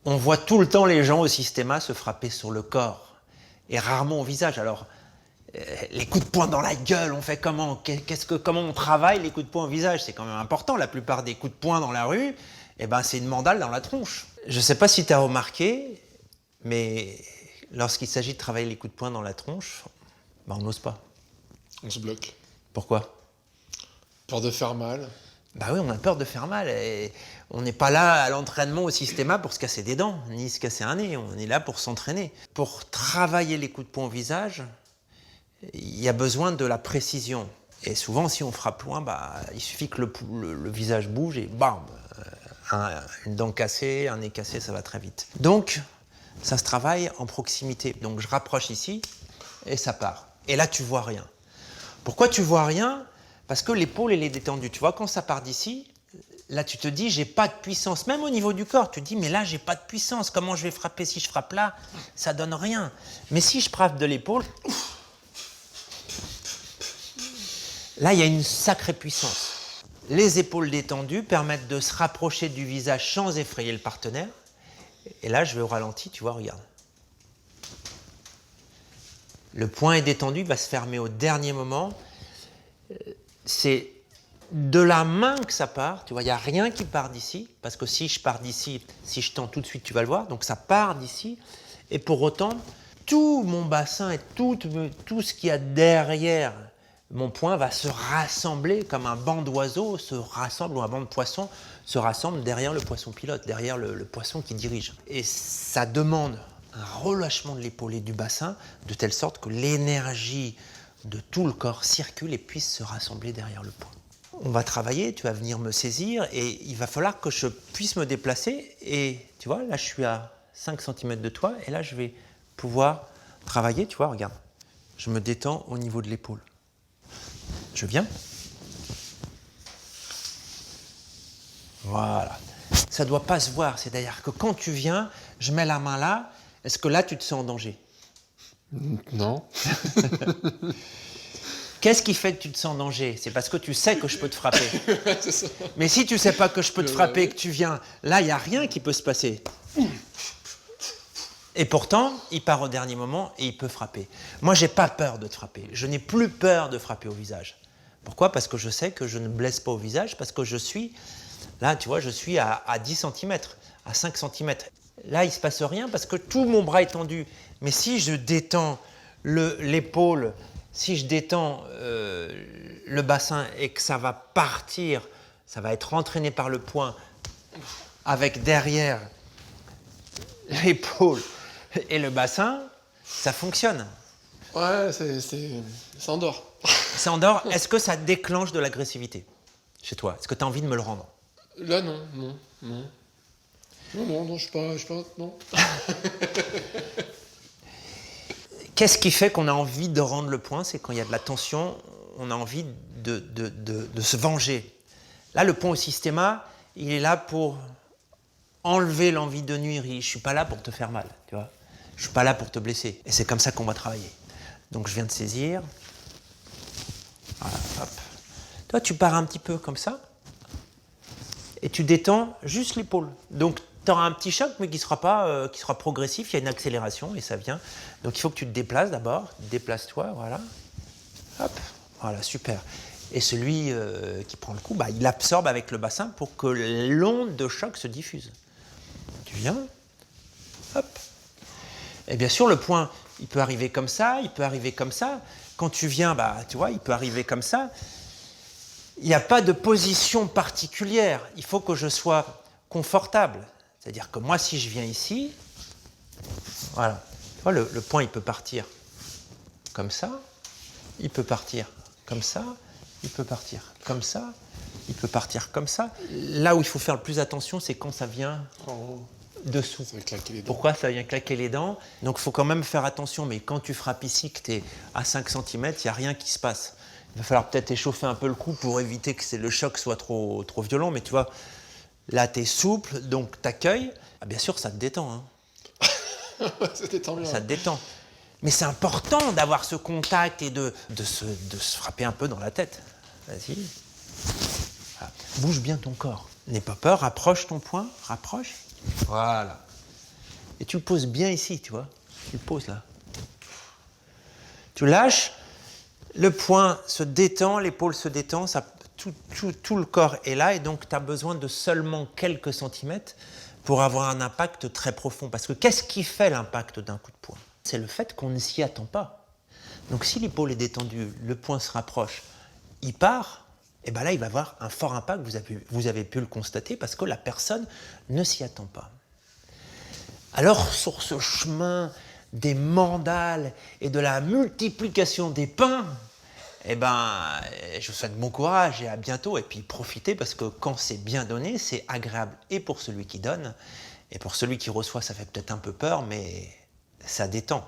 On voit tout le temps les gens au Systema se frapper sur le corps et rarement au visage. Alors, les coups de poing dans la gueule, on fait comment? Comment on travaille les coups de poing au visage? C'est quand même important. La plupart des coups de poing dans la rue, eh ben, c'est une mandale dans la tronche. Je ne sais pas si tu as remarqué, mais lorsqu'il s'agit de travailler les coups de poing dans la tronche, ben, on n'ose pas. On se bloque. Pourquoi? Peur de faire mal. Bah oui, on a peur de faire mal. Et on n'est pas là à l'entraînement au Systema pour se casser des dents, ni se casser un nez. On est là pour s'entraîner. Pour travailler les coups de poing au visage, il y a besoin de la précision. Et souvent, si on frappe loin, bah, il suffit que le visage bouge et bam, une dent cassée, un nez cassé, ça va très vite. Donc, ça se travaille en proximité. Donc, je rapproche ici et ça part. Et là, tu vois rien. Pourquoi tu vois rien? Parce que l'épaule, elle est détendue. Tu vois, quand ça part d'ici, là, tu te dis, j'ai pas de puissance. Même au niveau du corps, tu te dis, mais là, j'ai pas de puissance. Comment je vais frapper? Si je frappe là, ça donne rien. Mais si je frappe de l'épaule, là, il y a une sacrée puissance. Les épaules détendues permettent de se rapprocher du visage sans effrayer le partenaire. Et là, je vais au ralenti, tu vois, regarde. Le poing est détendu, il va se fermer au dernier moment. C'est de la main que ça part, tu vois, il n'y a rien qui part d'ici, parce que si je pars d'ici, si je tends tout de suite, tu vas le voir, donc ça part d'ici, et pour autant, tout mon bassin et tout ce qu'il y a derrière mon poing va se rassembler comme un banc d'oiseaux se rassemble, ou un banc de poissons se rassemble derrière le poisson pilote, derrière le poisson qui dirige. Et ça demande un relâchement de l'épaule et du bassin, de telle sorte que l'énergie de tout le corps circule et puisse se rassembler derrière le poing. On va travailler, tu vas venir me saisir et il va falloir que je puisse me déplacer. Et tu vois, là je suis à 5 cm de toi et là je vais pouvoir travailler, tu vois, regarde. Je me détends au niveau de l'épaule. Je viens. Voilà. Ça ne doit pas se voir, c'est-à-dire que quand tu viens, je mets la main là, est-ce que là tu te sens en danger? Non. Qu'est-ce qui fait que tu te sens en danger? C'est parce que tu sais que je peux te frapper. C'est ça. Mais si tu ne sais pas que je peux te frapper, que tu viens, là, il n'y a rien qui peut se passer. Et pourtant, il part au dernier moment et il peut frapper. Moi, je n'ai pas peur de te frapper. Je n'ai plus peur de frapper au visage. Pourquoi? Parce que je sais que je ne blesse pas au visage, parce que je suis, là, tu vois, je suis à 10 cm, à 5 cm. Là, il ne se passe rien parce que tout mon bras est tendu. Mais si je détends l'épaule, si je détends le bassin et que ça va partir, ça va être entraîné par le poing avec derrière l'épaule et le bassin, ça fonctionne. Ouais, ça endort. Ça endort. Est-ce que ça déclenche de l'agressivité chez toi? Est-ce que tu as envie de me le rendre? Là, non. Non, je sais pas, non. Qu'est-ce qui fait qu'on a envie de rendre le point? C'est quand il y a de la tension, on a envie de se venger. Là, le point au Systema, il est là pour enlever l'envie de nuire. Je ne suis pas là pour te faire mal, tu vois. Je ne suis pas là pour te blesser. Et c'est comme ça qu'on va travailler. Donc, je viens de saisir. Voilà, hop. Toi, tu pars un petit peu comme ça. Et tu détends juste l'épaule. Donc, tu auras un petit choc, mais qui sera progressif. Il y a une accélération et ça vient. Donc, il faut que tu te déplaces d'abord. Déplace-toi, voilà. Hop, voilà, super. Et celui qui prend le coup, bah, il absorbe avec le bassin pour que l'onde de choc se diffuse. Tu viens, hop. Et bien sûr, le point, il peut arriver comme ça, il peut arriver comme ça. Quand tu viens, bah, tu vois, il peut arriver comme ça. Il n'y a pas de position particulière. Il faut que je sois confortable. C'est-à-dire que moi, si je viens ici, voilà. Tu vois, le point, il peut partir comme ça. Il peut partir comme ça. Il peut partir comme ça. Il peut partir comme ça. Là où il faut faire le plus attention, c'est quand ça vient dessous. Ça va claquer les dents. Pourquoi? Ça vient claquer les dents. Donc, il faut quand même faire attention. Mais quand tu frappes ici, que tu es à 5 cm, il n'y a rien qui se passe. Il va falloir peut-être échauffer un peu le cou pour éviter que le choc soit trop violent. Mais tu vois, là, tu es souple, donc tu accueilles. Ah, bien sûr, ça te détend. Hein. Ça détend bien. Ça te détend. Mais c'est important d'avoir ce contact et de se frapper un peu dans la tête. Vas-y. Voilà. Bouge bien ton corps. N'aie pas peur, rapproche ton poing, rapproche. Voilà. Et tu le poses bien ici, tu vois. Tu le poses là. Tu lâches, le poing se détend, l'épaule se détend, tout le corps est là et donc tu as besoin de seulement quelques centimètres pour avoir un impact très profond. Parce que qu'est-ce qui fait l'impact d'un coup de poing? C'est le fait qu'on ne s'y attend pas. Donc si l'épaule est détendue, le poing se rapproche, il part, et bien là il va avoir un fort impact, vous avez pu le constater, parce que la personne ne s'y attend pas. Alors sur ce chemin des mandales et de la multiplication des pains, eh ben, je vous souhaite bon courage et à bientôt. Et puis profitez parce que quand c'est bien donné, c'est agréable et pour celui qui donne et pour celui qui reçoit, ça fait peut-être un peu peur, mais ça détend.